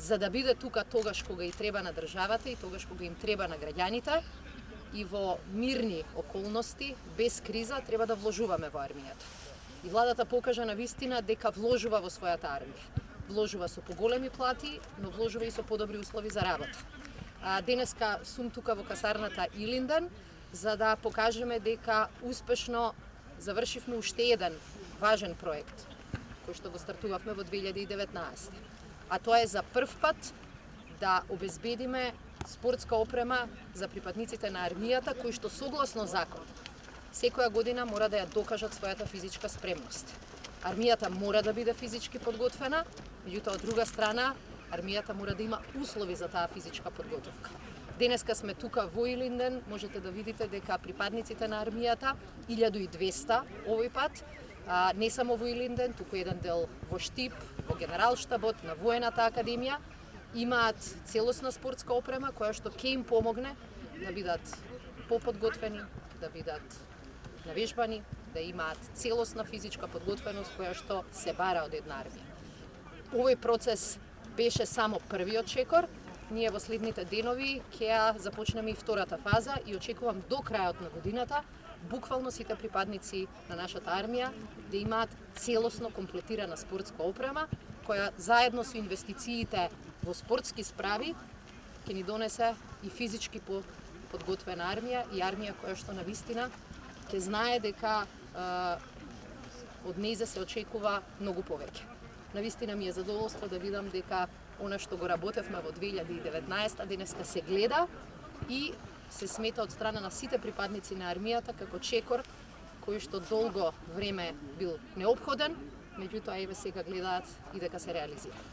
за да биде тука тогаш кога и треба на државата и тогаш кога им треба на граѓаните и во мирни околности, без криза, треба да вложуваме во армијата. И владата покажа на вистина дека вложува во својата армија. Вложува со поголеми плати, но вложува и со подобри услови за работа. Денеска сум тука во касарната Илинден за да покажеме дека успешно завршивме уште еден важен проект кој што го стартувавме во 2019. А тоа е за прв пат да обезбедиме спортска опрема за припадниците на армијата кои што согласно закон секоја година мора да ја докажат својата физичка спремност. Армијата мора да биде физички подготвена, меѓутоа од друга страна армијата мора да има услови за таа физичка подготовка. Денеска сме тука во Илинден, можете да видите дека припадниците на армијата 1200 овој пат, не само во Илинден, туку еден дел во Штип, во Генералштабот, на Воената академија, имаат целосна спортска опрема која што ќе им помогне да бидат поподготвени, да бидат навежбани, да имаат целосна физичка подготвеност која што се бара од една армија. Овој процес беше само првиот чекор. Ние во следните денови ќе ја започнеме и втората фаза и очекувам до крајот на годината буквално сите припадници на нашата армија да имаат целосно комплетирана спортска опрема која заедно со инвестициите во спортски справи ќе ни донесе и физички подготвена армија и армија која што на вистина ќе знае дека од нејзе се очекува многу повеќе. Навистина ми е задоволство да видам дека она што го работевме во 2019 денеска се гледа и се смета од страна на сите припадници на армијата како чекор кој што долго време бил неопходен, меѓутоа еве сега гледаат и дека се реализира.